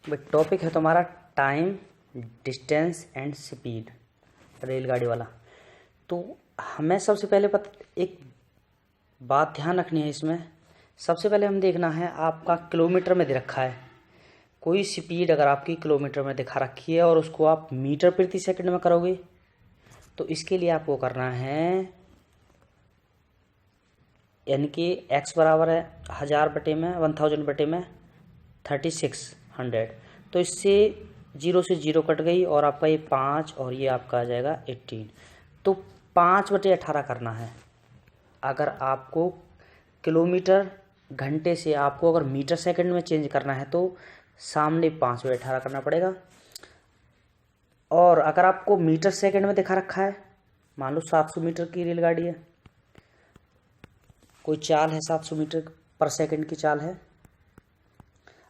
But topic है तुम्हारा time, distance and speed, रेलगाड़ी वाला। तो हमें सबसे पहले एक बात ध्यान रखनी है इसमें। सबसे पहले हम देखना है आपका किलोमीटर में दे रखा है कोई स्पीड, अगर आपकी किलोमीटर में दिखा रखी है और उसको आप मीटर प्रति सेकंड में करोगे तो इसके लिए आपको करना है, यानी कि x बराबर है 1000 बटे में 1000 बटे में 3600। तो इससे 0 से 0 कट गई और आपका ये 5 और ये आपका आ जाएगा 18। तो 5/18 करना है। अगर आपको किलोमीटर घंटे से आपको अगर मीटर सेकंड में चेंज करना है तो सामने 5/18 करना पड़ेगा। और अगर आपको मीटर सेकंड में दिखा रखा है, मान लो 700 मीटर की रेलगाड़ी है, कोई चाल है 700 मीटर पर सेकंड की चाल है।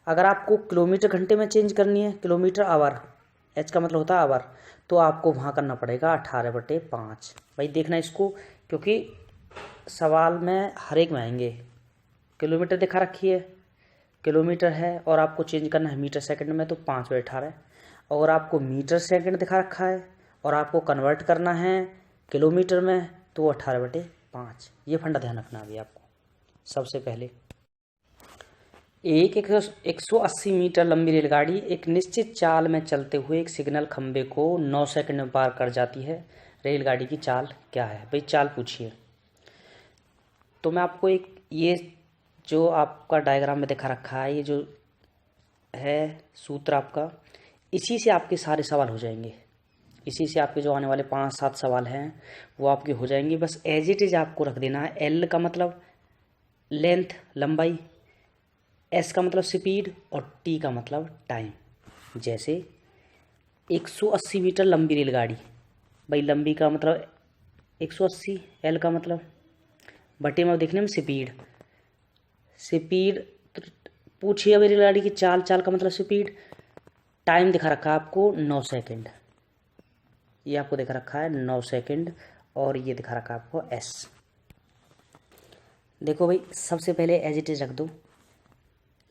अगर आपको किलोमीटर घंटे में चेंज करनी है, किलोमीटर आवर, एच का मतलब होता है आवर, तो आपको वहाँ करना पड़ेगा 18/5। भाई देखना इसको, क्योंकि सवाल में हर एक में आएंगे। किलोमीटर दिखा रखी है, किलोमीटर है और आपको चेंज करना है मीटर सेकंड में तो 5/18। और आपको मीटर सेकंड दिखा रखा है और आपको कन्वर्ट करना है किलोमीटर में तो 18/5। ये फंडा ध्यान रखना अभी आपको। सबसे पहले 180 मीटर लंबी रेलगाड़ी एक निश्चित चाल में चलते हुए एक सिग्नल खंबे को 9 सेकंड में पार कर जाती है। रेलगाड़ी की चाल क्या है? भाई चाल पूछिए। तो मैं आपको एक, ये जो आपका डायग्राम में दिखा रखा है, ये जो है सूत्र आपका, इसी से आपके सारे सवाल हो जाएंगे। इसी से आपके जो आने वाले 5-7 सवाल हैं वो आपके हो जाएंगे। बस एज इट इज आपको रख देना है। एल का मतलब लेंथ, लंबाई, एस का मतलब स्पीड और टी का मतलब टाइम। जैसे 180 मीटर लंबी रेलगाड़ी, भाई लंबी का मतलब 180, एल का मतलब बटे में देखने में स्पीड, स्पीड पूछिए अभी रेलगाड़ी की चाल, चाल का मतलब स्पीड। टाइम दिखा रखा है आपको 9 सेकंड, ये आपको दिखा रखा है 9 सेकंड और ये दिखा रखा है आपको एस। देखो भाई सबसे पहले एज इट इज रख दो,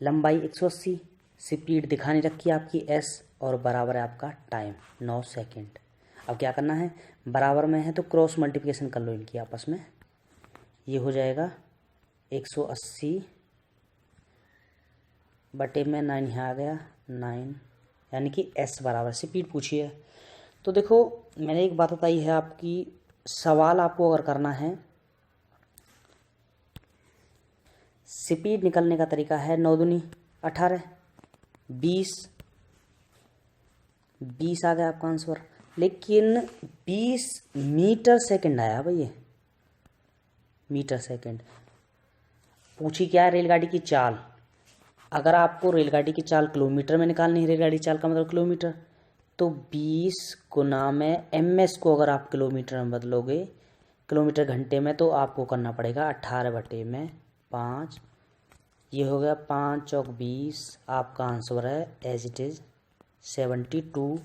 लंबाई 180, स्पीड दिखानी रखी है आपकी एस और बराबर है आपका टाइम 9 सेकंड। अब क्या करना है, बराबर में है तो क्रॉस मल्टीप्लिकेशन कर लो इनकी आपस में। ये हो जाएगा 180 बटे में 9 यहाँ आ गया 9, यानी कि एस बराबर स्पीड पूछी है। तो देखो मैंने एक बात बताई है आपकी, सवाल आपको अगर करना है, स्पीड निकलने का तरीका है 9 दूनी 18, 20 आ गया आपका आंसर। लेकिन 20 मीटर सेकंड आया भैया, मीटर सेकंड। पूछी क्या है, रेलगाड़ी की चाल। अगर आपको रेलगाड़ी की चाल किलोमीटर में निकालनी है, रेलगाड़ी की चाल का मतलब किलोमीटर, तो 20 गुना में ms को अगर आप किलोमीटर में बदलोगे, किलोमीटर घंटे में, तो आपको करना पड़ेगा 18/5। ये हो गया 5 चौक 20। आपका आंसर है as it is 72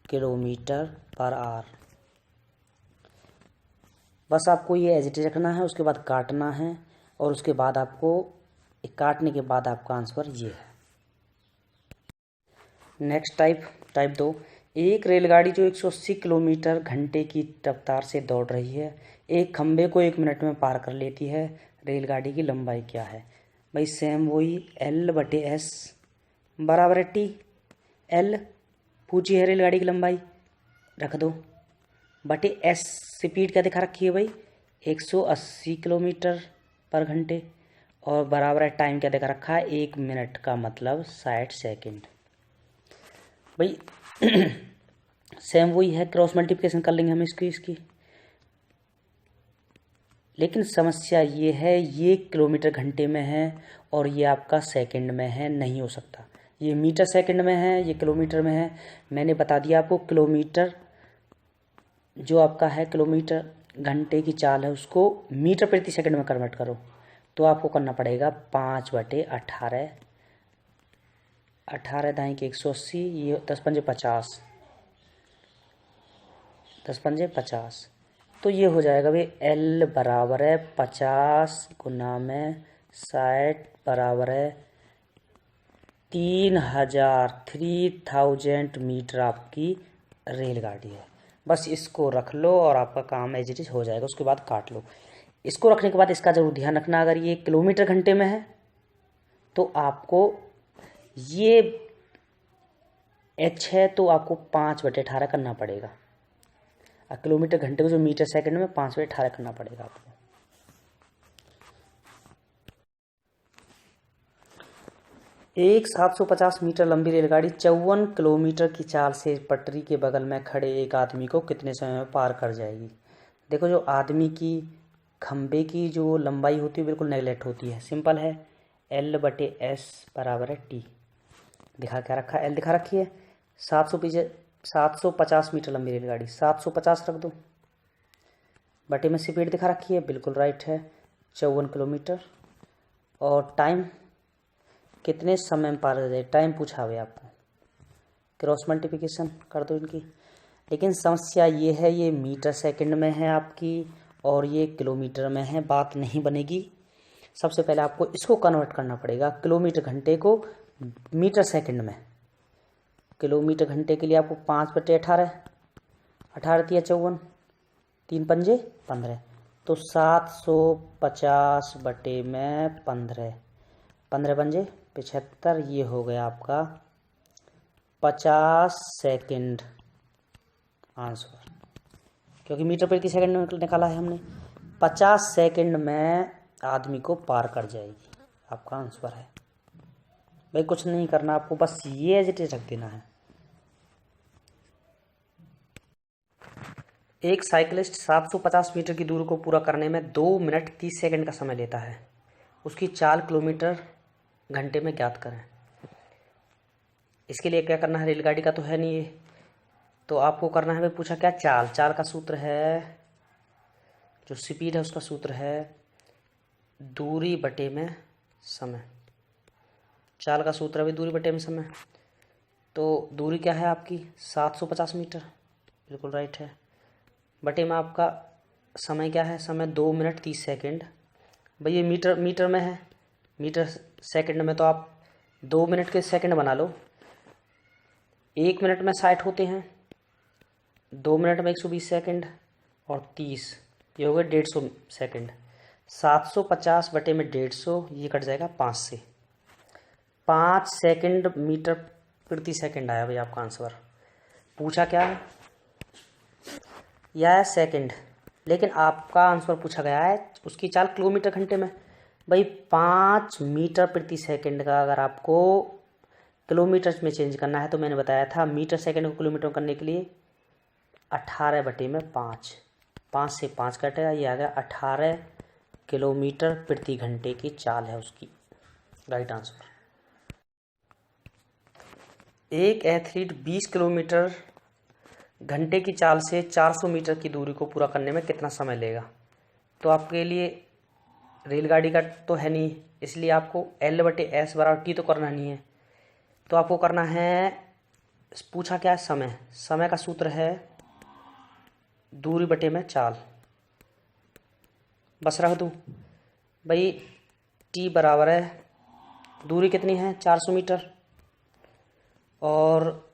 kilometre per hour. बस आपको ये एज इट इज रखना है, उसके बाद काटना है और उसके बाद आपको काटने के बाद आपका आंसर ये है। नेक्स्ट टाइप 2, एक रेलगाड़ी जो 180 किलोमीटर घंटे की रफ्तार से दौड़ रही है एक खंबे को 1 मिनट में पार कर लेती है। रेलगाड़ी की लंबाई क्या है? भाई सेम वही, L/S बराबर है T। L पूछी है रेलगाड़ी की लंबाई, रख दो, बटे S स्पीड क्या दिखा रखी है भाई 180 किलोमीटर पर घंटे, और बराबर है टाइम क्या दिखा रखा है 1 मिनट का मतलब 60 सेकंड। भाई सेम वही है, क्रॉस मल्टीप्लिकेशन कर लेंगे हम इसकी। लेकिन समस्या ये है, ये किलोमीटर घंटे में है और ये आपका सेकंड में है, नहीं हो सकता। ये मीटर सेकंड में है, ये किलोमीटर में है। मैंने बता दिया आपको, किलोमीटर जो आपका है किलोमीटर घंटे की चाल है उसको मीटर प्रति सेकंड में कन्वर्ट करो, तो आपको करना पड़ेगा 5/18। 18 दाएँ की 180, ये 10×5 50, 10×5 50। तो ये हो जाएगा भाई L बराबर है 50 गुना में 60 बराबर है 3000 मीटर आपकी रेलगाड़ी है। बस इसको रख लो और आपका काम एज इट इज हो जाएगा। उसके बाद काट लो। इसको रखने के बाद इसका जरूर ध्यान रखना, अगर ये किलोमीटर घंटे में है तो आपको ये h है तो आपको 5/18 करना पड़ेगा, और किलोमीटर घंटे को जो मीटर सेकंड में 5/18 करना पड़ेगा आपको। एक 750 मीटर लंबी रेलगाड़ी 54 किलोमीटर की चाल से पटरी के बगल में खड़े एक आदमी को कितने समय में पार कर जाएगी। देखो, जो आदमी की खंबे की जो लंबाई होती है बिल्कुल नेगलेक्ट होती है। सिंपल है, L/S बराबर है T। दिखा क्या रखा है, L दिखा रखी है। 750 मीटर लंबी रेलगाड़ी, 750 रख दो। बटे में स्पीड दिखा रखी है, बिल्कुल राइट है, 54 किलोमीटर। और टाइम कितने समय में पार कर जाए, टाइम पूछा हुआ आपको। क्रॉस मल्टीप्लिकेशन कर दो इनकी। लेकिन समस्या ये है, ये मीटर सेकंड में है आपकी और ये किलोमीटर में है, बात नहीं बनेगी। सबसे पहले आपको इसको कन्वर्ट करना पड़ेगा, किलोमीटर घंटे को मीटर सेकंड में। किलोमीटर घंटे के लिए आपको 5/18, 18 × 54, 3 पंजे 15, तो 750 बटे में 15, 15 पंजे 75, ये हो गया आपका 50 सेकंड आंसर, क्योंकि मीटर प्रति सेकंड में निकाला है हमने। 50 सेकंड में आदमी को पार कर जाएगी, आपका आंसर है। भाई कुछ नहीं करना आपको, बस ये एज इट इज रख देना है। एक साइकिलिस्ट 750 मीटर की दूरी को पूरा करने में 2 मिनट 30 सेकंड का समय लेता है। उसकी चाल किलोमीटर घंटे में ज्ञात करें। इसके लिए क्या करना है, रेलगाड़ी का तो है नहीं ये, तो आपको करना है, भाई पूछा क्या, चाल। चाल का सूत्र है, जो स्पीड है उसका सूत्र है दूरी बटे में समय। चाल का सूत्र है भाई दूरी बटे में समय। तो दूरी क्या है आपकी 750 मीटर, बिल्कुल राइट है। बटे में आपका समय क्या है, समय 2 मिनट 30 सेकंड। भाई ये मीटर में है, मीटर सेकंड में तो आप 2 मिनट के सेकंड बना लो। 1 मिनट में 60 होते हैं, 2 मिनट में 120 सेकंड और 30, ये हो गए 150 सेकंड। 750 बटे में 150, ये कट जाएगा 5 से। 5 सेकंड मीटर प्रति सेकंड आया भाई आपका आंसर। पूछा क्या है, यह है सेकंड, लेकिन आपका आंसर पूछा गया है उसकी चाल किलोमीटर घंटे में। भाई 5 मीटर प्रति सेकंड का अगर आपको किलोमीटर में चेंज करना है तो मैंने बताया था मीटर सेकंड को किलोमीटर करने के लिए 18 बटे में 5, 5 से 5 कटेगा, ये आ गया 18 किलोमीटर प्रति घंटे की चाल है उसकी, राइट आंसर। एक एथलीट 20 किलोमीटर घंटे की चाल से 400 मीटर की दूरी को पूरा करने में कितना समय लेगा। तो आपके लिए रेलगाड़ी का तो है नहीं, इसलिए आपको L/S बराबर T तो करना नहीं है। तो आपको करना है, पूछा क्या है, समय। समय का सूत्र है दूरी बटे में चाल, बस रख दूँ भाई। T बराबर है, दूरी कितनी है 400 मीटर, और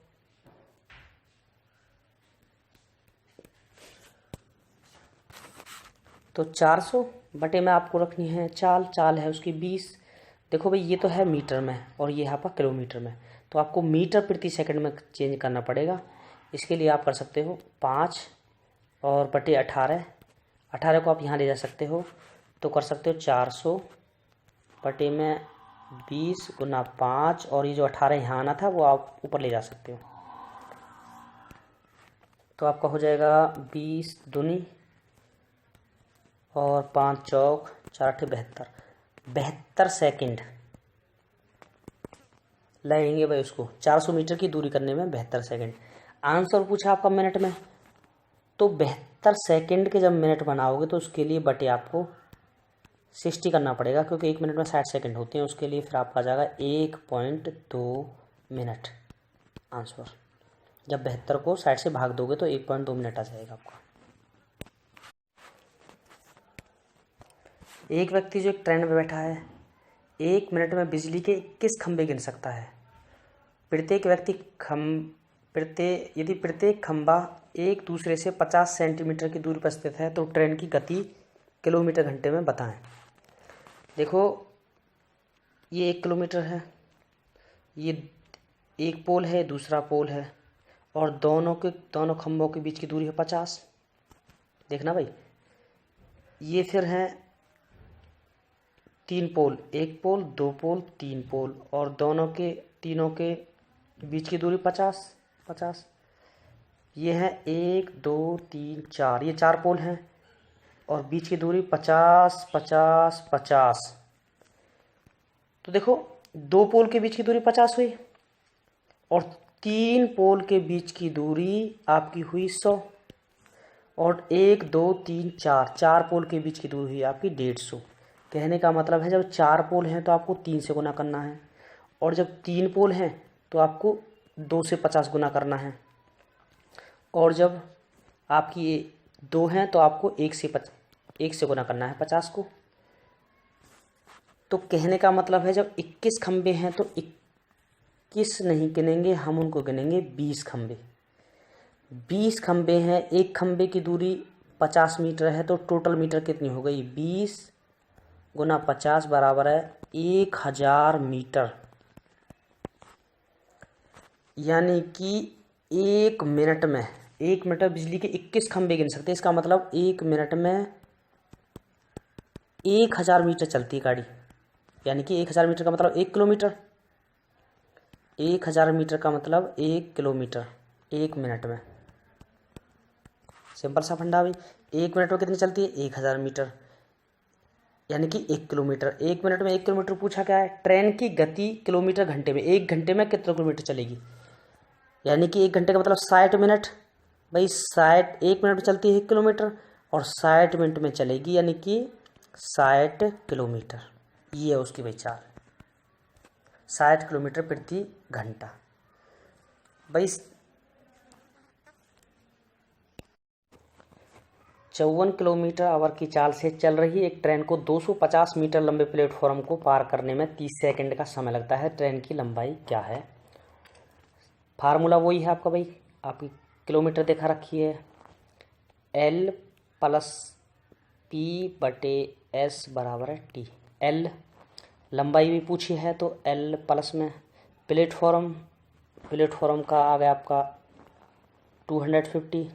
तो 400 बटे में आपको रखनी है चाल। चाल है उसकी 20। देखो भाई ये तो है मीटर में और ये यहाँ पर किलोमीटर में, तो आपको मीटर प्रति सेकंड में चेंज करना पड़ेगा। इसके लिए आप कर सकते हो 5 और बटे 18, 18 को आप यहाँ ले जा सकते हो, तो कर सकते हो 400 बटे में 20 गुना 5, और ये जो 18 यहाँ आना था वो आप ऊपर ले जा सकते हो। तो आपका हो जाएगा 20 दूनी और 5 चौक 4 8 72, 72 सेकंड लगेंगे भाई उसको 400 मीटर की दूरी करने में। 72 सेकंड आंसर पूछा आपका मिनट में, तो 72 सेकंड के जब मिनट बनाओगे तो उसके लिए बटे आपको 60 करना पड़ेगा, क्योंकि 1 मिनट में 60 सेकंड होते हैं। उसके लिए फिर आपका आ जाएगा 1.2 मिनट आंसर। जब 72 को 60 से भाग दोगे तो 1.2 मिनट आ जाएगा आपका। एक व्यक्ति जो एक ट्रेन में बैठा है 1 मिनट में बिजली के 21 खंभे गिन सकता है। यदि प्रत्येक खंबा एक दूसरे से 50 सेंटीमीटर की दूरी पर स्थित है तो ट्रेन की गति किलोमीटर घंटे में बताएं। देखो, ये 1 किलोमीटर है, ये एक पोल है, दूसरा पोल है, और दोनों खंभों के बीच की दूरी है 50। देखना भाई, ये फिर है 3 पोल, 1 पोल, 2 पोल, 3 पोल, और तीनों के बीच की दूरी 50। ये है 1 2 3 4, ये 4 पोल हैं और बीच की दूरी 50। तो देखो, 2 पोल के बीच की दूरी 50 हुई और 3 पोल के बीच की दूरी आपकी हुई 100, और 1 2 3 4 पोल के बीच की दूरी हुई आपकी 150। कहने का मतलब है, जब 4 पोल हैं तो आपको 3 से गुना करना है, और जब 3 पोल हैं तो आपको 2 से 50 गुना करना है, और जब आपकी 2 हैं तो आपको 1 से गुना करना है 50 को। तो कहने का मतलब है, जब 21 खंबे हैं तो 21 नहीं गिनेंगे हम, उनको गिनेंगे 20 खंबे। 20 खंबे हैं, एक खंबे की दूरी 50 मीटर है, तो टोटल मीटर कितनी हो गई? 20 गुना 50 बराबर है 1000 मीटर। यानी कि 1 मिनट में बिजली के 21 खंबे गिन सकते हैं। इसका मतलब 1 मिनट में 1000 मीटर चलती है गाड़ी। यानी कि 1000 मीटर का मतलब 1 किलोमीटर, 1000 मीटर का मतलब 1 किलोमीटर 1 मिनट में। सिंपल सा फंडा भाई। 1 मिनट में कितनी चलती है? 1000 मीटर, यानी कि 1 किलोमीटर। 1 मिनट में 1 किलोमीटर पूछा क्या है? ट्रेन की गति किलोमीटर घंटे में, 1 घंटे में कितने किलोमीटर चलेगी? यानी कि 1 घंटे का मतलब 60 मिनट। भाई 1 मिनट में चलती है 1 किलोमीटर और 60 मिनट में चलेगी, यानी कि 60 किलोमीटर। ये है उसकी भाई चाल, 60 किलोमीटर प्रति घंटा। भाई 54 किलोमीटर आवर की चाल से चल रही एक ट्रेन को 250 मीटर लंबे प्लेटफॉर्म को पार करने में 30 सेकंड का समय लगता है। ट्रेन की लंबाई क्या है? फार्मूला वही है आपका भाई, आपकी किलोमीटर देखा रखी है, L + P/S बराबर है T। L लंबाई भी पूछी है तो L प्लस में प्लेटफॉर्म का आ गया आपका 250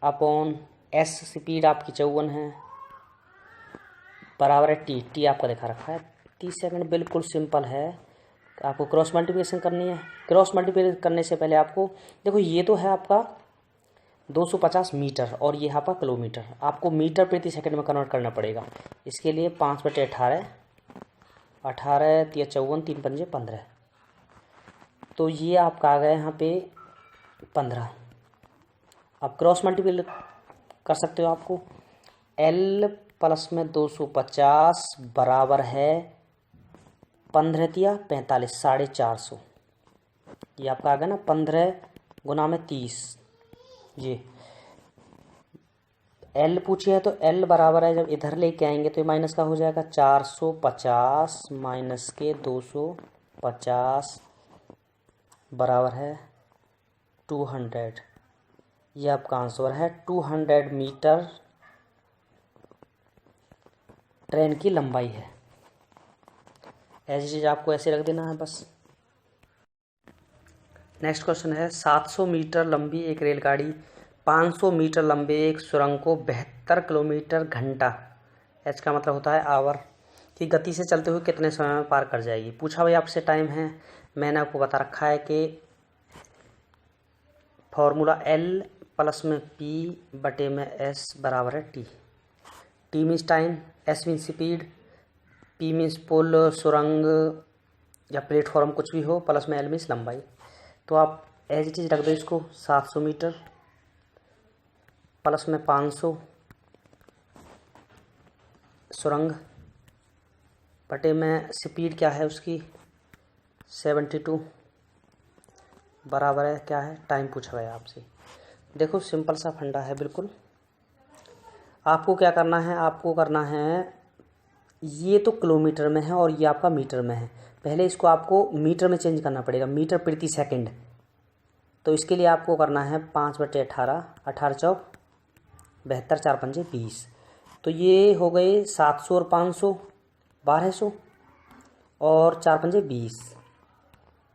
अपॉन S स्पीड आपकी 54 है बराबर है T आपका देखा रखा है 30 सेकंड। बिल्कुल सिंपल है। आपको क्रॉस मल्टीप्लिकेशन करनी है। क्रॉस मल्टीप्लिकेशन करने से पहले आपको देखो, ये तो है आपका 250 मीटर और ये आपका किलोमीटर। आपको मीटर प्रति सेकंड में कन्वर्ट करना पड़ेगा। इसके लिए 5/18, 18 × 54, 3 × 5 = 15। तो ये आपका आ गया यहाँ पे 15। अब क्रॉस मल्टीप्लाई कर सकते हो। आपको L प्लस में 250 बराबर है 15 × 45, 450। ये आपका आ गया ना 15 गुना में 30। ये L पूछी है तो L बराबर है, जब इधर लेके आएंगे तो ये माइनस का हो जाएगा 450 माइनस के 250 बराबर है 200। ये आपका आंसर है 200 मीटर ट्रेन की लंबाई है। ऐसी चीज़ आपको ऐसे रख देना है बस। नेक्स्ट क्वेश्चन है, 700 मीटर लंबी एक रेलगाड़ी 500 मीटर लंबे एक सुरंग को 72 किलोमीटर घंटा, एच का मतलब होता है आवर, की गति से चलते हुए कितने समय में पार कर जाएगी? पूछा भाई आपसे टाइम है। मैंने आपको बता रखा है कि फॉर्मूला L प्लस में P/S बराबर है T। T means time, S means speed, P means पुल, सुरंग या प्लेटफॉर्म कुछ भी हो, प्लस में L मीन्स लंबाई। तो आप एज इट इज रख दो इसको, 700 मीटर प्लस में 500 सुरंग बटे में स्पीड क्या है उसकी 72 बराबर है क्या है? टाइम पूछा गया आपसे। देखो सिंपल सा फंडा है बिल्कुल। आपको क्या करना है? आपको करना है, ये तो किलोमीटर में है और ये आपका मीटर में है, पहले इसको आपको मीटर में चेंज करना पड़ेगा, मीटर प्रति सेकंड। तो इसके लिए आपको करना है 5/18, 18 चौक 72, 4 पंजे 20। तो ये हो गए 700 और 500 1200 और 4 पंजे 20।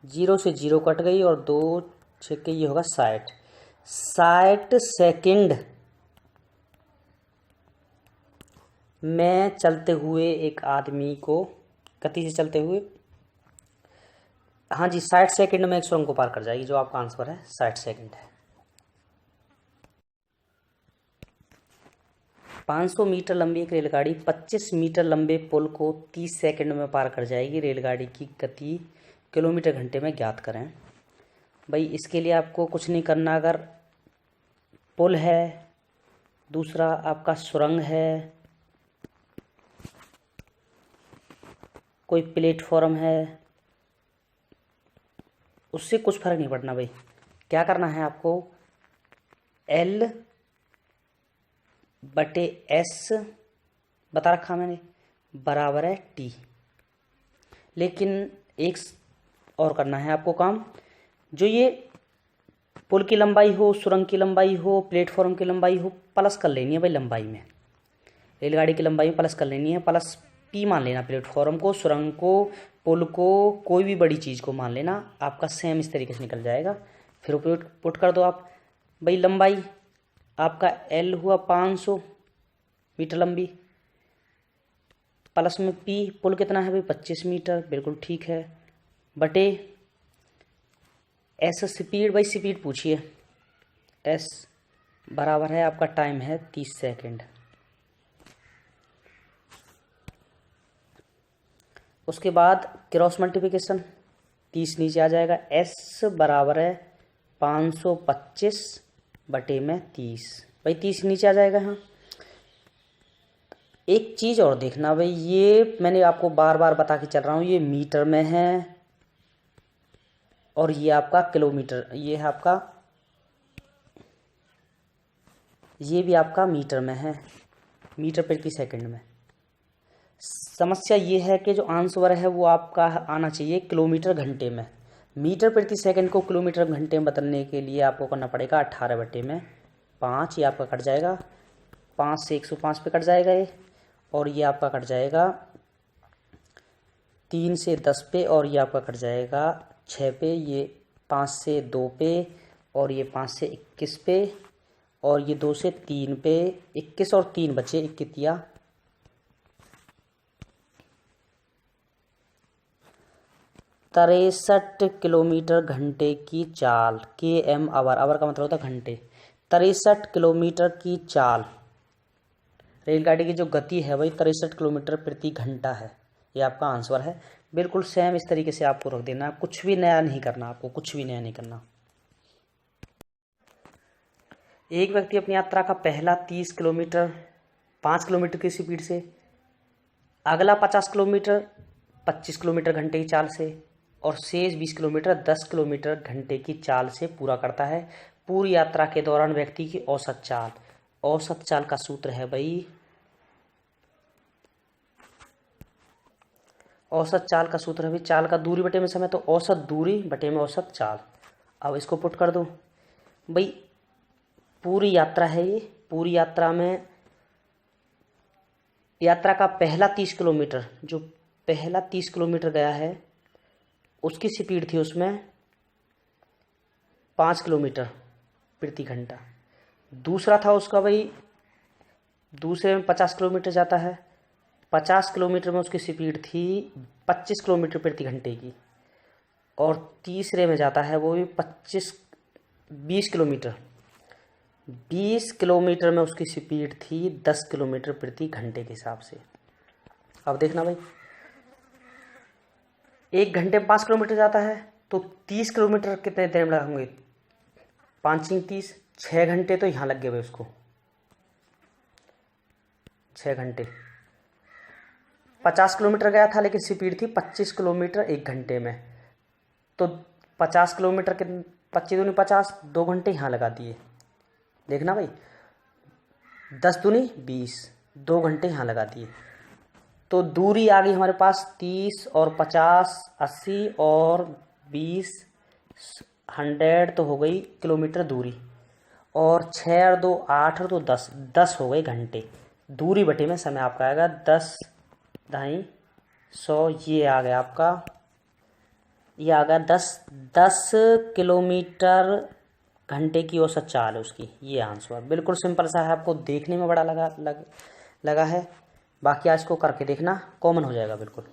0 से 0 कट गई और 2 छक्के ये होगा 60। 60 सेकंड में चलते हुए एक आदमी को गति से चलते हुए, हाँ जी 60 सेकंड में एक सुरंग को पार कर जाएगी। जो आपका आंसर है 60 सेकंड है। 500 मीटर लंबी एक रेलगाड़ी 25 मीटर लंबे पुल को 30 सेकंड में पार कर जाएगी। रेलगाड़ी की गति किलोमीटर घंटे में ज्ञात करें। भाई इसके लिए आपको कुछ नहीं करना। अगर पुल है, दूसरा आपका सुरंग है, कोई प्लेटफॉर्म है, उससे कुछ फर्क नहीं पड़ना। भाई क्या करना है आपको, L/S बता रखा मैंने बराबर है T। लेकिन एक और करना है आपको काम, जो ये पुल की लंबाई हो, सुरंग की लंबाई हो, प्लेटफॉर्म की लंबाई हो, प्लस कर लेनी है। भाई लंबाई में, रेलगाड़ी की लंबाई में प्लस कर लेनी है। प्लस P मान लेना, प्लेटफॉर्म को, सुरंग को, पुल को, कोई भी बड़ी चीज़ को मान लेना। आपका सेम इस तरीके से निकल जाएगा। फिर पुट कर दो आप। भाई लंबाई आपका L हुआ 500 मीटर लंबी, प्लस में P, पुल कितना है भाई 25 मीटर, बिल्कुल ठीक है, बटे S स्पीड। भाई स्पीड पूछिए, S बराबर है आपका टाइम है 30 सेकंड। उसके बाद क्रॉस मल्टीप्लिकेशन 30 नीचे आ जाएगा। S बराबर है 525 बटे में 30। भाई 30 नीचे आ जाएगा। हाँ एक चीज़ और देखना भाई, ये मैंने आपको बार बार बता के चल रहा हूँ, ये मीटर में है और ये आपका किलोमीटर, ये है आपका, ये भी आपका मीटर में है, मीटर प्रति सेकंड में। समस्या ये है कि जो आंसर है वो आपका आना चाहिए किलोमीटर घंटे में। मीटर प्रति सेकंड को किलोमीटर घंटे में बदलने के लिए आपको करना पड़ेगा 18 बटे में 5। ये आपका कट जाएगा, 5 से 105 पे कट जाएगा ये, और ये आपका कट जाएगा 3 से 10 पे, और ये आपका कट जाएगा 6 पे, ये 5 से 2 पे, और ये 5 से 21 पे, और ये 2 से 3 पे। 21 और 3 बचे, 21 63 किलोमीटर घंटे की चाल, km आवर, आवर का मतलब होता है घंटे। 63 किलोमीटर की चाल, रेलगाड़ी की जो गति है वही 63 किलोमीटर प्रति घंटा है। ये आपका आंसर है। बिल्कुल सेम इस तरीके से आपको रख देना, कुछ भी नया नहीं करना, आपको कुछ भी नया नहीं करना। एक व्यक्ति अपनी यात्रा का पहला 30 किलोमीटर 5 किलोमीटर की स्पीड से, अगला 50 किलोमीटर 25 किलोमीटर घंटे की चाल से, और शेष 20 किलोमीटर 10 किलोमीटर घंटे की चाल से पूरा करता है। पूरी यात्रा के दौरान व्यक्ति की औसत चाल, औसत चाल का सूत्र है भाई, औसत चाल का सूत्र है भाई, चाल का दूरी बटे में समय, तो औसत दूरी बटे में औसत चाल। अब इसको पुट कर दो भाई, पूरी यात्रा है ये, पूरी यात्रा में यात्रा का पहला 30 किलोमीटर, जो पहला 30 किलोमीटर गया है उसकी स्पीड थी उसमें 5 किलोमीटर प्रति घंटा। दूसरा था उसका भाई, दूसरे में 50 किलोमीटर जाता है, 50 किलोमीटर में उसकी स्पीड थी 25 किलोमीटर प्रति घंटे की, और तीसरे में जाता है वो भी 20 किलोमीटर, 20 किलोमीटर में उसकी स्पीड थी 10 किलोमीटर प्रति घंटे के हिसाब से। अब देखना भाई, 1 घंटे में 5 किलोमीटर जाता है, तो 30 किलोमीटर कितने देर में लगेंगे, 5 × 30 6 घंटे तो यहाँ लग गए भाई उसको, 6 घंटे। 50 किलोमीटर गया था लेकिन स्पीड थी 25 किलोमीटर 1 घंटे में, तो 50 किलोमीटर के 25 दूनी 50, 2 घंटे यहाँ लगा दिए। देखना भाई, 10 दूनी 20, 2 घंटे यहाँ लगा दिए। तो दूरी आ गई हमारे पास 30 और 50, 80 और 20, 100 तो हो गई किलोमीटर दूरी। और 6 और 2 8 और 2 10, 10 हो गए घंटे। दूरी बटे में समय आपका आएगा 10 ढाई 100। ये आ गया आपका, ये आ गया 10 किलोमीटर घंटे की औसत चाल है उसकी। ये आंसर बिल्कुल सिंपल सा है, आपको देखने में बड़ा लगा है। बाकी आज को करके देखना, कॉमन हो जाएगा बिल्कुल।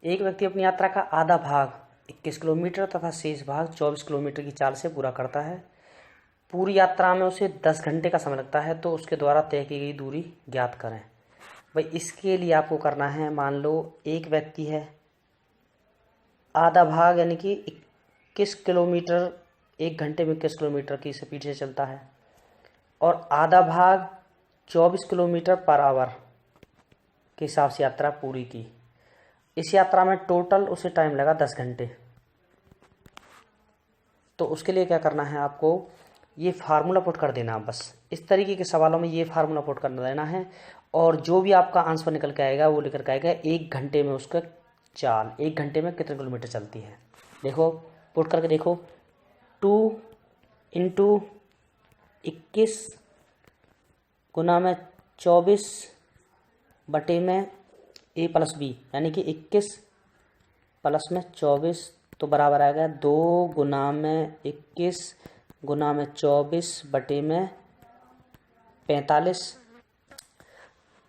एक व्यक्ति अपनी यात्रा का आधा भाग 21 किलोमीटर तथा शेष भाग 24 किलोमीटर की चाल से पूरा करता है। पूरी यात्रा में उसे 10 घंटे का समय लगता है, तो उसके द्वारा तय की गई दूरी ज्ञात करें। भाई इसके लिए आपको करना है, मान लो एक व्यक्ति है, आधा भाग यानी कि 21 किलोमीटर, 1 घंटे में 21 किलोमीटर की स्पीड से चलता है, और आधा भाग 24 किलोमीटर पर आवर के हिसाब से यात्रा पूरी की। इस यात्रा में टोटल उसे टाइम लगा 10 घंटे। तो उसके लिए क्या करना है, आपको ये फार्मूला पुट कर देना। बस इस तरीके के सवालों में ये फार्मूला पुट कर देना है, और जो भी आपका आंसर निकल के आएगा वो निकल के आएगा 1 घंटे में उसका चाल, 1 घंटे में कितने किलोमीटर चलती है। देखो पुट करके देखो, 2 × 21 गुना में 24 बटे में a + b, यानी कि 21 प्लस में 24, तो बराबर आएगा 2 गुना में 21 गुना में 24 बटे में 45।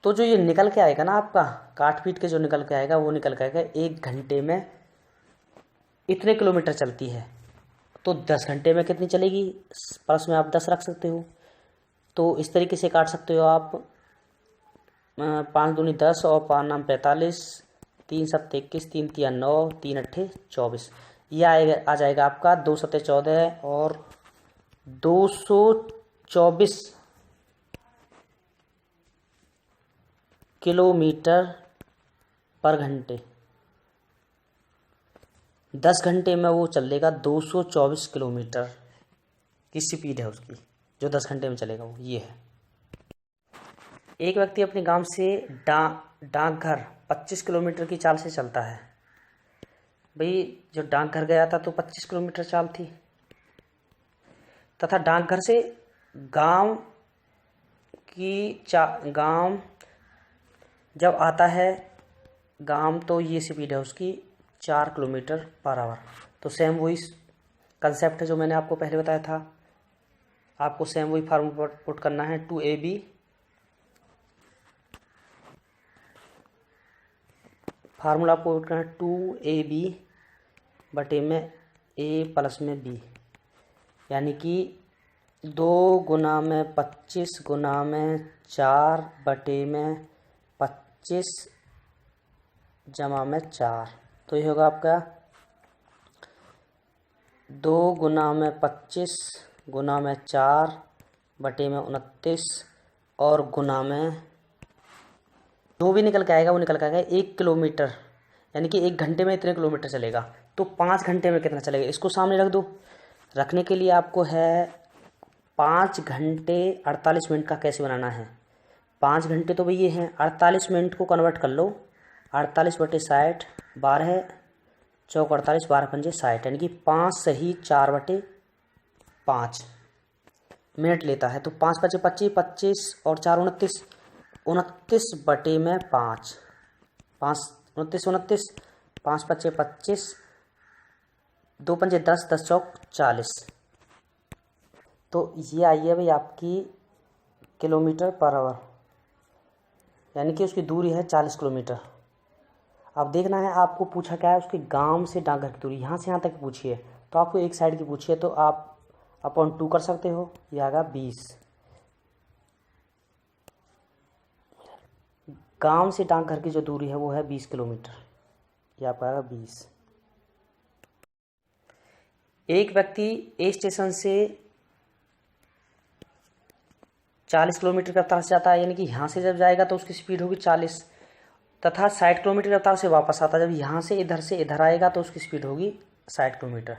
तो जो ये निकल के आएगा ना आपका, काट पीट के जो निकल के आएगा वो निकल के आएगा 1 घंटे में इतने किलोमीटर चलती है। तो 10 घंटे में कितनी चलेगी, प्लस में आप 10 रख सकते हो। तो इस तरीके से काट सकते हो आप, 5 दूनी 10 और 5 नाम 45, 3 7 21, 3 3 9, 3 8 24। ये आ जाएगा आपका 2 7 14 और 224 किलोमीटर पर घंटे। 10 घंटे में वो चलेगा 224 किलोमीटर की स्पीड है उसकी, जो 10 घंटे में चलेगा वो ये है। एक व्यक्ति अपने गांव से डाकघर 25 किलोमीटर की चाल से चलता है। भाई जो डाकघर गया था तो 25 किलोमीटर चाल थी, तथा डाकघर से गांव जब आता है गांव, तो ये स्पीड है उसकी 4 किलोमीटर पर आवर। तो सेम वही कंसेप्ट है जो मैंने आपको पहले बताया था, आपको सेम वही फार्मूला पुट करना है। 2ab फार्मूला आपको पुट करना है 2ab बटे में a प्लस में b, यानी कि 2 गुना में 25 गुना में 4 बटे में 25 जमा में 4। तो ये होगा आपका 2 गुना में 25 गुना में 4 बटे में 29 और गुना में जो भी निकल के आएगा वो निकल के आएगा 1 किलोमीटर, यानी कि 1 घंटे में इतने किलोमीटर चलेगा। तो 5 घंटे में कितना चलेगा, इसको सामने रख दो। रखने के लिए आपको है 5 घंटे 48 मिनट का कैसे बनाना है। 5 घंटे तो भाई ये हैं, 48 मिनट को कन्वर्ट कर लो, 48 बटे 60, 12 चौक 48, 12 पंजे 60, यानी कि 5 सही 4 बटे 5 मिनट लेता है। तो 5 पचे 25, 25 और 4 29, 29 बटे में 5, 5 29 29, 5 पचे 25, 2 पंजे 10, 10 चौक 40। तो ये आई है भाई आपकी किलोमीटर पर आवर, यानी कि उसकी दूरी है 40 किलोमीटर। अब देखना है आपको पूछा क्या है, उसके गांव से डाकघर की दूरी, यहाँ से यहाँ तक पूछी है। तो आपको एक साइड की पूछी है, तो आप अपॉन 2 कर सकते हो, यह आएगा 20। गांव से डाकघर की जो दूरी है वो है 20 किलोमीटर, यह आपका आएगा 20। एक व्यक्ति ए स्टेशन से 40 किलोमीटर की रफ्तार से जाता है, यानी कि यहाँ से जब जाएगा तो उसकी स्पीड होगी 40, तथा 60 किलोमीटर की रफ्तार से वापस आता है। जब यहाँ से इधर आएगा तो उसकी स्पीड होगी 60 किलोमीटर।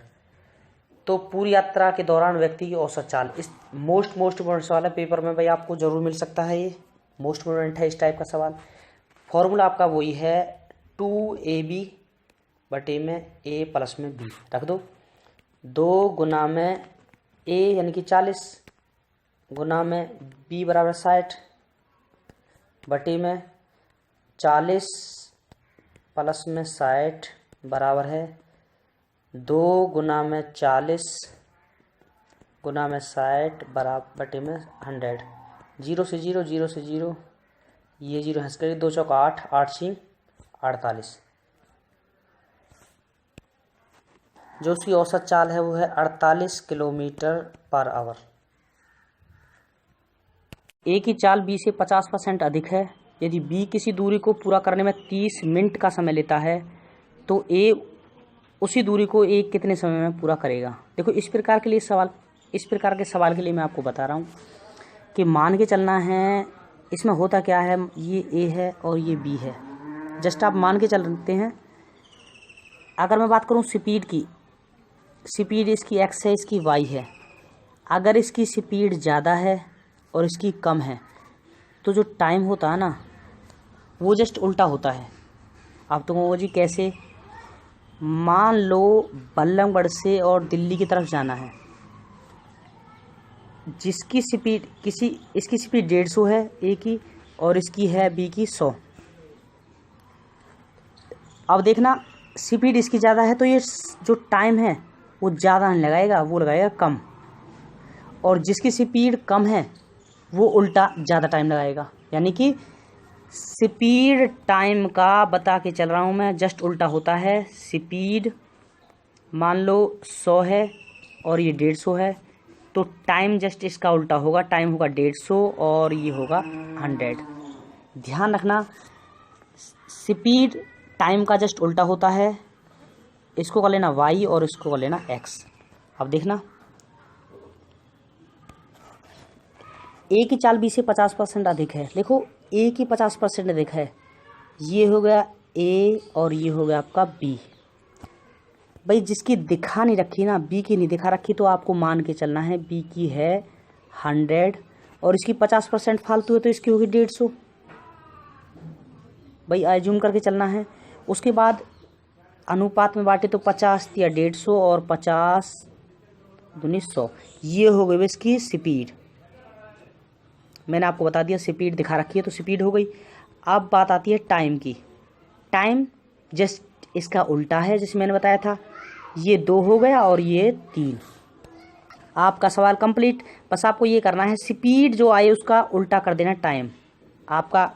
तो पूरी यात्रा के दौरान व्यक्ति की औसत चाल, इस मोस्ट इम्पोर्टेंट सवाल है पेपर में भाई, आपको जरूर मिल सकता है ये। मोस्ट इम्पोर्टेंट है इस टाइप का सवाल। फॉर्मूला आपका वही है 2ab बटे में a प्लस में b रख दो। 2 गुना में a यानी कि 40 गुना में b बराबर 60 बटे में 40 प्लस में 60 बराबर है 2 गुना में 40 गुना में 60 बराबर बटे में 100। 0 से 0 0 से 0 ये 0 हंस कर 2 चौका 8 8 6 48। जो उसकी औसत चाल है वो है 48 किलोमीटर पर आवर। ए की चाल बी से 50% अधिक है। यदि बी किसी दूरी को पूरा करने में 30 मिनट का समय लेता है तो ए उसी दूरी को ए कितने समय में पूरा करेगा। देखो इस प्रकार के सवाल के लिए मैं आपको बता रहा हूँ कि मान के चलना है। इसमें होता क्या है, ये ए है और ये बी है। जस्ट आप मान के चलते हैं। अगर मैं बात करूँ स्पीड की, स्पीड इसकी एक्स है, इसकी वाई है। अगर इसकी स्पीड ज़्यादा है और इसकी कम है तो जो टाइम होता है ना वो जस्ट उल्टा होता है। आप तो वो जी कैसे, मान लो बल्लभगढ़ से और दिल्ली की तरफ जाना है। जिसकी स्पीड इसकी स्पीड 150 है ए की और इसकी है बी की 100। अब देखना स्पीड इसकी ज़्यादा है तो ये जो टाइम है वो ज़्यादा नहीं लगाएगा, वो लगाएगा कम। और जिसकी स्पीड कम है वो उल्टा ज़्यादा टाइम लगाएगा। यानी कि स्पीड टाइम का बता के चल रहा हूँ मैं, जस्ट उल्टा होता है। स्पीड मान लो 100 है और ये 150 है तो टाइम जस्ट इसका उल्टा होगा। टाइम होगा 150 और ये होगा 100। ध्यान रखना स्पीड टाइम का जस्ट उल्टा होता है। इसको कर लेना y और इसको कर लेना x। अब देखना a की चाल b से 50% अधिक है। देखो a की 50% अधिक है, ये हो गया a और ये हो गया आपका b। भाई जिसकी दिखा नहीं रखी ना, b की नहीं दिखा रखी तो आपको मान के चलना है b की है 100 और इसकी 50% फालतू है तो इसकी होगी 150। भाई एज्यूम करके चलना है। उसके बाद अनुपात में बांटे तो 50 या 150 और 50 दूनी 100। ये हो गई इसकी स्पीड। मैंने आपको बता दिया स्पीड दिखा रखी है तो स्पीड हो गई। अब बात आती है टाइम की। टाइम जस्ट इसका उल्टा है जैसे मैंने बताया था। ये 2 हो गया और ये 3। आपका सवाल कंप्लीट। बस आपको ये करना है स्पीड जो आए उसका उल्टा कर देना टाइम आपका।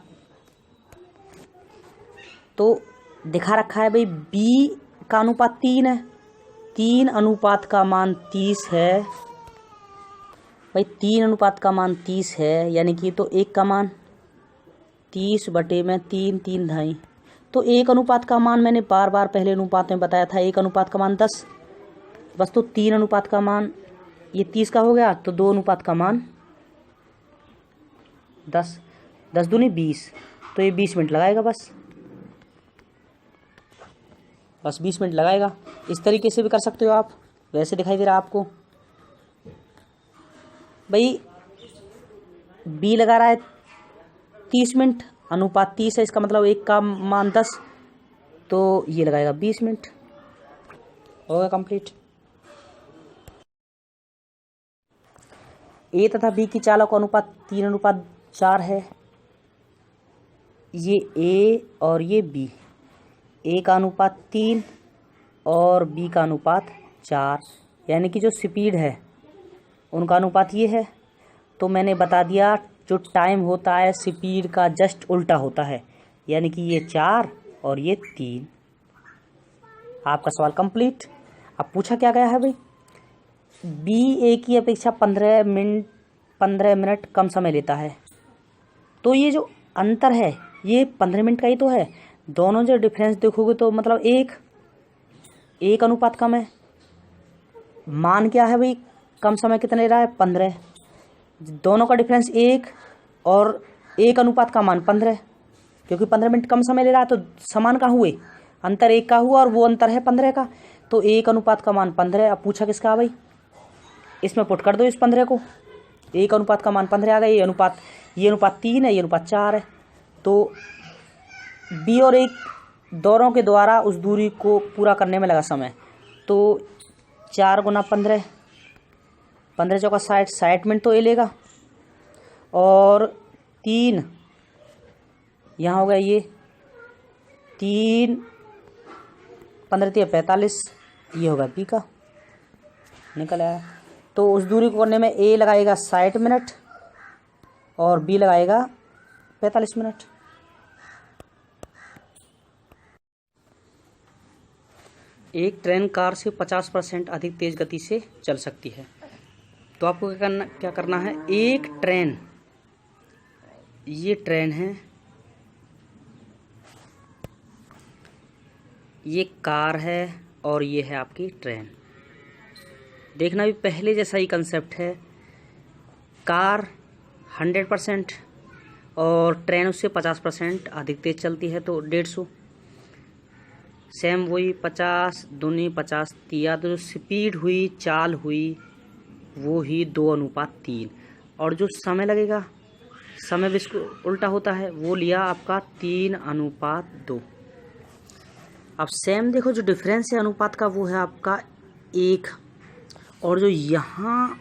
तो दिखा रखा है भाई बी का अनुपात 3 है, 3 अनुपात का मान 30 है। भाई 3 अनुपात का मान 30 है यानी कि तो 1 का मान 30 बटे में 3 3 ढाई। तो 1 अनुपात का मान मैंने बार बार पहले अनुपात में बताया था, 1 अनुपात का मान 10। बस तो 3 अनुपात का मान ये 30 का हो गया तो 2 अनुपात का मान 10। 10 दूनी 20 तो ये 20 मिनट लगाएगा। बस 20 मिनट लगाएगा। इस तरीके से भी कर सकते हो आप। वैसे दिखाई दे रहा है आपको। भाई बी लगा रहा है 30 मिनट, अनुपात 30 है, इसका मतलब 1 का मान 10 तो ये लगाएगा 20 मिनट। होगा कंप्लीट। ए तथा बी की चालों का अनुपात 3:4 है। ये ए और ये बी। ए का अनुपात 3 और बी का अनुपात 4 यानी कि जो स्पीड है उनका अनुपात ये है। तो मैंने बता दिया जो टाइम होता है स्पीड का जस्ट उल्टा होता है यानी कि ये 4 और ये 3। आपका सवाल कंप्लीट। अब पूछा क्या गया है भाई, बी ए की अपेक्षा 15 मिनट कम समय लेता है। तो ये जो अंतर है ये 15 मिनट का ही तो है। दोनों जो डिफरेंस देखोगे तो मतलब एक अनुपात कम है। मान क्या है भाई, कम समय कितना ले रहा है 15। दोनों का डिफरेंस 1 और 1 अनुपात का मान 15 क्योंकि 15 मिनट कम समय ले रहा है तो समान का हुए, अंतर 1 का हुआ और वो अंतर है 15 का। तो 1 अनुपात का मान 15। अब पूछा किसका भाई, इसमें पुट कर दो इस 15 को, एक अनुपात का मान 15 आ गया। ये अनुपात 3 है, ये अनुपात 4 है। तो बी और ए दोनों के द्वारा उस दूरी को पूरा करने में लगा समय। तो 4 गुना 15, 15 चौका 60, 60 मिनट तो ए लेगा। और 3 यहाँ हो गया, ये 3 15 3 45, ये होगा बी का, निकल आया। तो उस दूरी को करने में ए लगाएगा 60 मिनट और बी लगाएगा 45 मिनट। एक ट्रेन कार से 50% अधिक तेज गति से चल सकती है। तो आपको क्या करना है, एक ट्रेन, ये ट्रेन है, ये कार है और ये है आपकी ट्रेन। देखना भी पहले जैसा ही कंसेप्ट है। कार 100% और ट्रेन उससे 50% अधिक तेज चलती है, तो 150। सेम वही 50 दूनी 50 तिया, तो जो स्पीड हुई, चाल हुई, वो ही 2:3। और जो समय लगेगा, समय भी इसको उल्टा होता है, वो लिया आपका 3:2। अब सेम देखो, जो डिफरेंस है अनुपात का वो है आपका 1, और जो यहाँ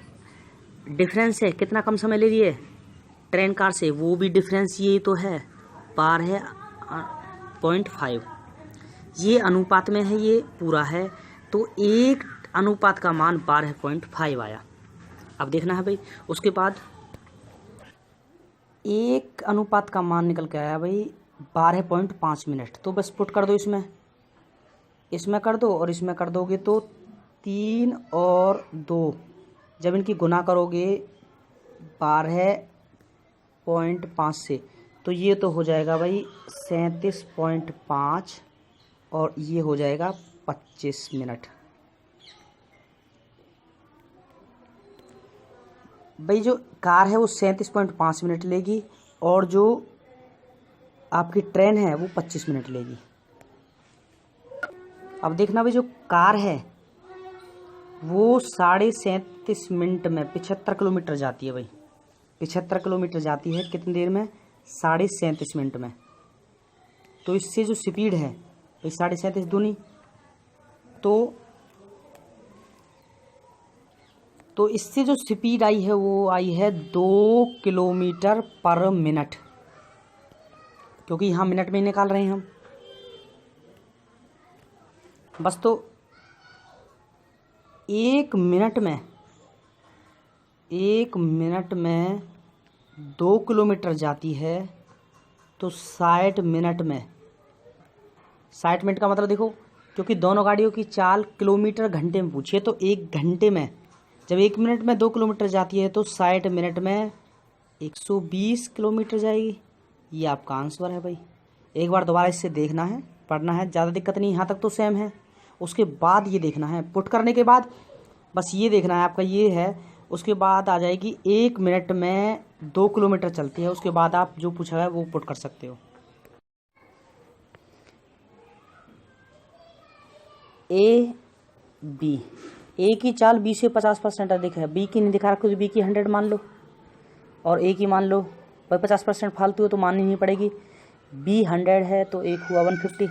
डिफरेंस है कितना कम समय ले लिए ट्रेन कार से, वो भी डिफरेंस ये तो है, पार है 0.5। ये अनुपात में है, ये पूरा है, तो एक अनुपात का मान 12.5 आया। अब देखना है भाई, उसके बाद एक अनुपात का मान निकल के आया भाई 12.5 मिनट। तो बस पुट कर दो, इसमें कर दो और इसमें कर दोगे तो 3 और 2, जब इनकी गुना करोगे 12.5 से, तो ये तो हो जाएगा भाई 37.5 और ये हो जाएगा 25 मिनट। भाई जो कार है वो 37.5 मिनट लेगी और जो आपकी ट्रेन है वो 25 मिनट लेगी। अब देखना भाई, जो कार है वो 37.5 मिनट में 75 किलोमीटर जाती है भाई, 75 किलोमीटर जाती है कितनी देर में, 37.5 मिनट में। तो इससे जो स्पीड है भाई 37.5 दूनी, तो इससे जो स्पीड आई है वो आई है 2 किलोमीटर पर मिनट, क्योंकि यहाँ मिनट में निकाल रहे हैं हम बस। तो 1 मिनट में 2 किलोमीटर जाती है, तो 60 मिनट में, 60 मिनट का मतलब देखो, क्योंकि दोनों गाड़ियों की चाल किलोमीटर घंटे में पूछिए, तो 1 घंटे में, जब 1 मिनट में 2 किलोमीटर जाती है तो 60 मिनट में 120 किलोमीटर जाएगी। ये आपका आंसर है भाई। एक बार दोबारा इससे देखना है, पढ़ना है, ज़्यादा दिक्कत नहीं, यहाँ तक तो सेम है। उसके बाद ये देखना है, पुट करने के बाद बस ये देखना है आपका, ये है। उसके बाद आ जाएगी 1 मिनट में 2 किलोमीटर चलती है। उसके बाद आप जो पूछा है वो पुट कर सकते हो। ए बी, ए की चाल बी से 50% अधिक है, बी की नहीं दिखा रखो, बी की 100 मान लो और ए की मान लो, भाई 50% फालतू है तो माननी नहीं पड़ेगी। बी 100 है तो एक हुआ 150।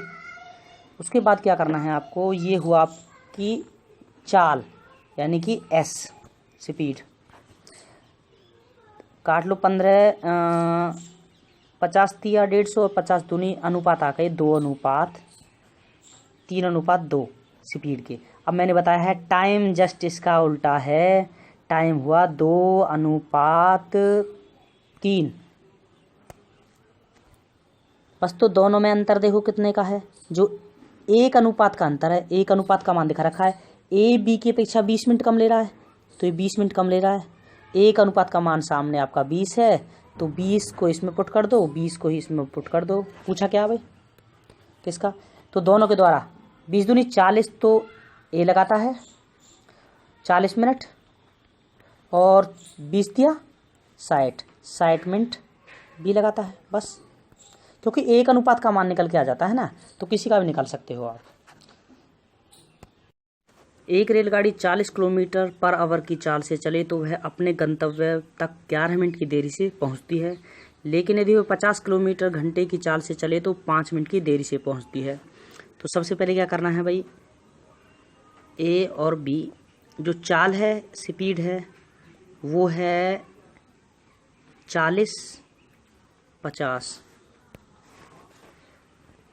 उसके बाद क्या करना है आपको, ये हुआ आपकी चाल यानी कि एस स्पीड, काट लो 15 50 थी या 150 और 50 दूनी, अनुपात आ गए 2:3:2 स्पीड के। अब मैंने बताया है टाइम जस्ट इसका उल्टा है, टाइम हुआ 2:3। बस तो दोनों में अंतर देखो कितने का है, जो 1 अनुपात का अंतर है। 1 अनुपात का मान दिखा रखा है, ए बी की अपेक्षा 20 मिनट कम ले रहा है, तो ये 20 मिनट कम ले रहा है। 1 अनुपात का मान सामने आपका 20 है, तो 20 को इसमें पुट कर दो, 20 को ही इसमें पुट कर दो। पूछा क्या भाई, किसका, तो दोनों के द्वारा 20 दूनी 40, तो ए लगाता है 40 मिनट और 20 दिया 60 मिनट बी लगाता है। बस, क्योंकि 1 अनुपात का मान निकल के आ जाता है ना, तो किसी का भी निकाल सकते हो आप। एक रेलगाड़ी 40 किलोमीटर पर आवर की चाल से चले तो वह अपने गंतव्य तक 11 मिनट की देरी से पहुंचती है, लेकिन यदि वह 50 किलोमीटर घंटे की चाल से चले तो 5 मिनट की देरी से पहुंचती है। तो सबसे पहले क्या करना है भाई, ए और बी जो चाल है, स्पीड है, वो है 40-50।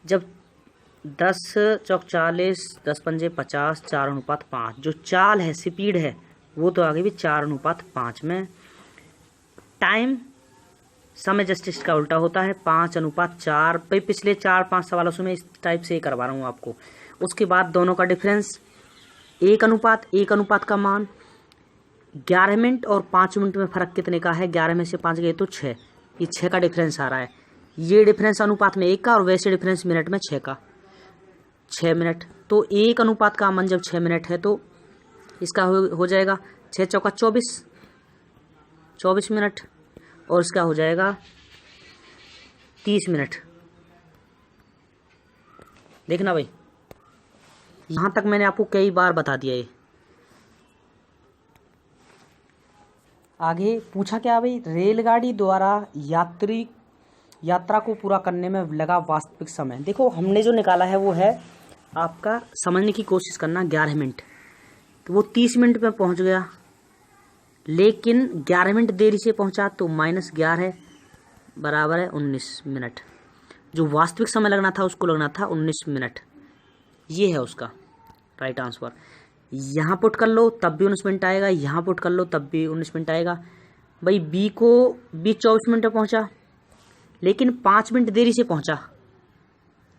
जब 10 चौक 40, 10 पंजे 50, 4:5। जो चाल है, स्पीड है, वो तो आगे भी 4:5 में। टाइम समय जस्टिस का उल्टा होता है 5:4। भाई पिछले 4-5 सवालों से मैं इस टाइप से करवा रहा हूँ आपको। उसके बाद दोनों का डिफरेंस 1:1। अनुपात का मान 11 मिनट और 5 मिनट में फ़र्क कितने का है, 11 में से 5 गए तो 6, ये 6 का डिफरेंस आ रहा है। ये डिफरेंस अनुपात में 1 का और वैसे डिफरेंस मिनट में 6 का, 6 मिनट। तो 1 अनुपात का मान जब 6 मिनट है तो इसका हो जाएगा 6 चौका 24 मिनट, और इसका हो जाएगा 30 मिनट। देखना भाई, यहाँ तक मैंने आपको कई बार बता दिया है। आगे पूछा क्या भाई, रेलगाड़ी द्वारा यात्रा को पूरा करने में लगा वास्तविक समय। देखो हमने जो निकाला है वो है आपका, समझने की कोशिश करना, 11 मिनट। तो वो 30 मिनट में पहुंच गया, लेकिन 11 मिनट देरी से पहुंचा तो -11 बराबर है 19 मिनट। जो वास्तविक समय लगना था उसको लगना था 19 मिनट। ये है उसका राइट आंसर। यहाँ पुट कर लो तब भी 19 मिनट आएगा, यहाँ पुट कर लो तब भी 19 मिनट आएगा। भाई बी 24 मिनट में पहुंचा, लेकिन 5 मिनट देरी से पहुंचा,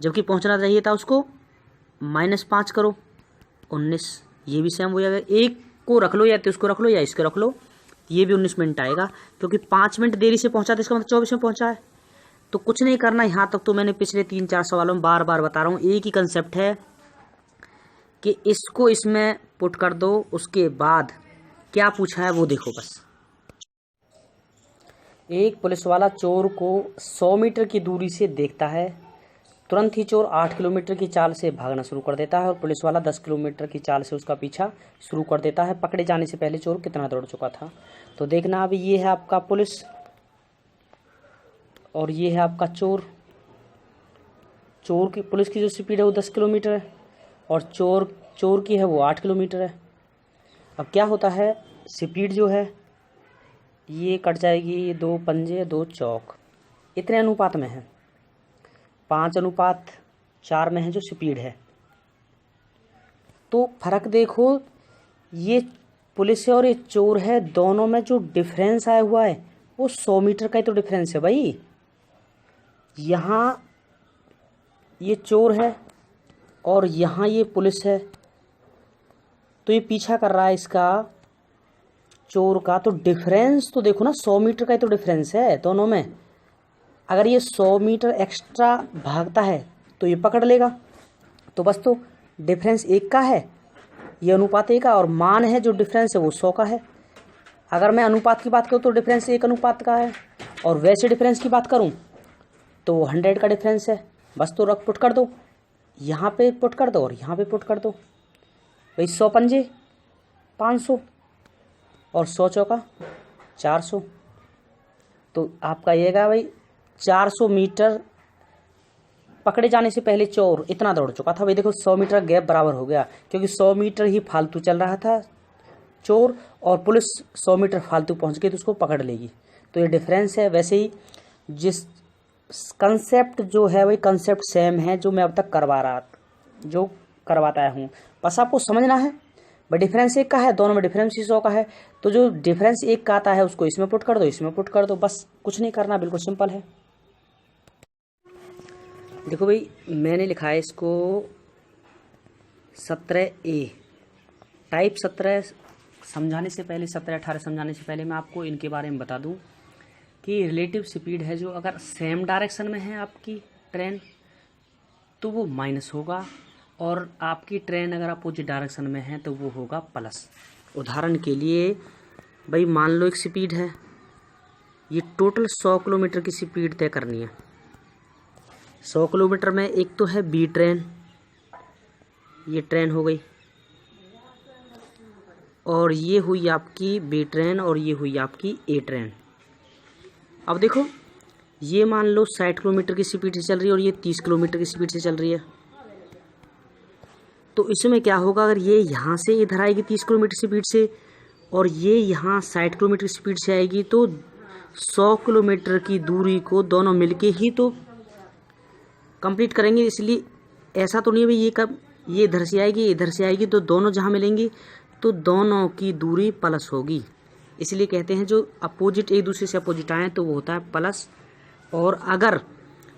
जबकि पहुंचना चाहिए था उसको -5 करो, 19। ये भी सेम हो जाएगा। एक को रख लो या तो इसको रख लो या इसको रख लो, ये भी 19 मिनट आएगा, क्योंकि 5 मिनट देरी से पहुंचा था, इसका मतलब 24 में पहुंचा है। तो कुछ नहीं करना, यहाँ तक तो मैंने पिछले 3-4 सवालों में बार बार बता रहा हूँ, एक ही कंसेप्ट है कि इसको इसमें पुट कर दो, उसके बाद क्या पूछा है वो देखो बस। एक पुलिस वाला चोर को 100 मीटर की दूरी से देखता है, तुरंत ही चोर 8 किलोमीटर की चाल से भागना शुरू कर देता है और पुलिस वाला 10 किलोमीटर की चाल से उसका पीछा शुरू कर देता है। पकड़े जाने से पहले चोर कितना दौड़ चुका था। तो देखना अभी, ये है आपका पुलिस और ये है आपका चोर। पुलिस की जो स्पीड है वो 10 किलोमीटर है और चोर की है वो 8 किलोमीटर है। अब क्या होता है, स्पीड जो है ये कट जाएगी, 2 पंजे 2 चौक, इतने अनुपात में है, 5:4 में है जो स्पीड है। तो फर्क देखो, ये पुलिस है और ये चोर है, दोनों में जो डिफरेंस आया हुआ है वो 100 मीटर का ही तो डिफरेंस है भाई। यहाँ ये चोर है और यहाँ ये पुलिस है, तो ये पीछा कर रहा है इसका, चोर का। तो डिफरेंस तो देखो ना, 100 मीटर का ही तो डिफरेंस है दोनों में। अगर ये 100 मीटर एक्स्ट्रा भागता है तो ये पकड़ लेगा, तो बस तो डिफरेंस 1 का है, ये अनुपात 1 का, और मान है जो डिफरेंस है वो 100 का है। अगर मैं अनुपात की बात करूँ तो डिफरेंस 1 अनुपात का है, और वैसे डिफरेंस की बात करूँ तो वो 100 का डिफरेंस है। बस तो रख पुट कर दो, यहाँ पे पुट कर दो और यहाँ पे पुट कर दो। भाई 100 पंजे 500 और 100 चौका 400। तो आपका ये गा भाई 400 मीटर पकड़े जाने से पहले चोर इतना दौड़ चुका था। भाई देखो 100 मीटर गैप बराबर हो गया, क्योंकि 100 मीटर ही फालतू चल रहा था चोर, और पुलिस 100 मीटर फालतू पहुंच गई तो उसको पकड़ लेगी। तो ये डिफरेंस है। वैसे ही जिस कंसेप्ट जो है वही कंसेप्ट सेम है जो मैं अब तक करवाता हूँ, बस आपको समझना है। भाई डिफरेंस 1 का है, दोनों में डिफरेंस ही 100 का है, तो जो डिफरेंस 1 का आता है उसको इसमें पुट कर दो, इसमें पुट कर दो, बस कुछ नहीं करना, बिल्कुल सिंपल है। देखो भाई मैंने लिखा है इसको 17A टाइप 17 समझाने से पहले, 17-18 समझाने से पहले मैं आपको इनके बारे में बता दूं कि रिलेटिव स्पीड है जो अगर सेम डायरेक्शन में है आपकी ट्रेन तो वो माइनस होगा, और आपकी ट्रेन अगर अपोजिट डायरेक्शन में है तो वो होगा प्लस। उदाहरण के लिए भाई मान लो एक स्पीड है, ये टोटल 100 किलोमीटर की स्पीड तय करनी है। 100 किलोमीटर में एक तो है बी ट्रेन, ये ट्रेन हो गई, और ये हुई आपकी बी ट्रेन और ये हुई आपकी ए ट्रेन। अब देखो, ये मान लो 60 किलोमीटर की स्पीड से चल रही है और ये 30 किलोमीटर की स्पीड से चल रही है। तो इसमें क्या होगा, अगर ये यहाँ से इधर आएगी 30 किलोमीटर स्पीड से और ये यहाँ 60 किलोमीटर की स्पीड से आएगी, तो 100 किलोमीटर की दूरी को दोनों मिलके ही तो कंप्लीट करेंगे। इसलिए ऐसा तो नहीं है भाई ये कब ये इधर से आएगी इधर से आएगी, तो दोनों जहाँ मिलेंगी तो दोनों की दूरी प्लस होगी। इसलिए कहते हैं जो अपोजिट एक दूसरे से अपोजिट आए तो वो होता है प्लस। और अगर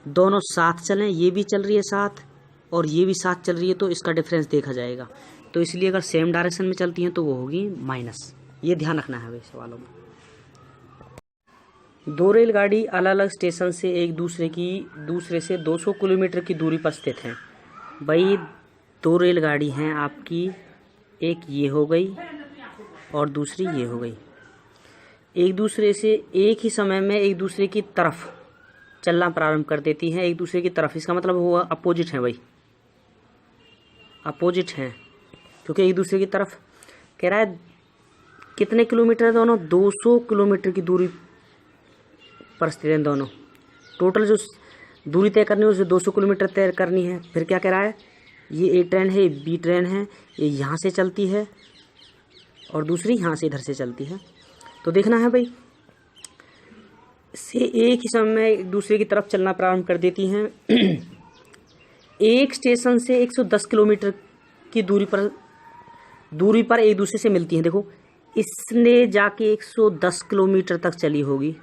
दोनों साथ चलें, ये भी चल रही है साथ और ये भी साथ चल रही है, तो इसका डिफरेंस देखा जाएगा। तो इसलिए अगर सेम डायरेक्शन में चलती हैं तो वो होगी माइनस। ये ध्यान रखना है भाई सवालों में। दो रेलगाड़ी अलग अलग स्टेशन से एक दूसरे से 200 किलोमीटर की दूरी पर स्थित हैं। भाई दो रेलगाड़ी हैं आपकी, एक ये हो गई और दूसरी ये हो गई। एक दूसरे से एक ही समय में एक दूसरे की तरफ चलना प्रारंभ कर देती हैं, एक दूसरे की तरफ। इसका मतलब हुआ अपोजिट है भाई, अपोजिट हैं, क्योंकि एक दूसरे की तरफ कह रहा है। कितने किलोमीटर है दोनों? 200 किलोमीटर की दूरी पर स्थित हैं दोनों। टोटल जो दूरी तय करनी है उसे 200 किलोमीटर तय करनी है। फिर क्या कह रहा है, ये ए ट्रेन है, ये बी ट्रेन है, ये यहाँ से चलती है और दूसरी यहाँ से इधर से चलती है। तो देखना है भाई, से एक ही समय में एक दूसरे की तरफ चलना प्रारंभ कर देती हैं। एक स्टेशन से 110 किलोमीटर की दूरी पर एक दूसरे से मिलती हैं। देखो, इसने जाके 110 किलोमीटर तक चली होगी,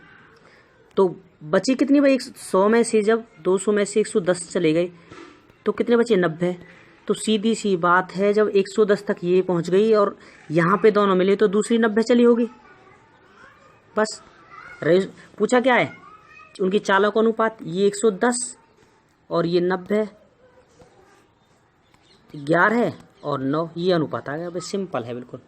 तो बची कितनी भाई? 100 में से जब 200 में से 110 चले गए तो कितने बचे? 90। तो सीधी सी बात है, जब 110 तक ये पहुंच गई और यहाँ पे दोनों मिले तो दूसरी 90 चली होगी। बस पूछा क्या है, उनकी चालक अनुपात। ये 110 और ये 90, 11 और 9, ये अनुपात आ गया। बस सिंपल है बिल्कुल।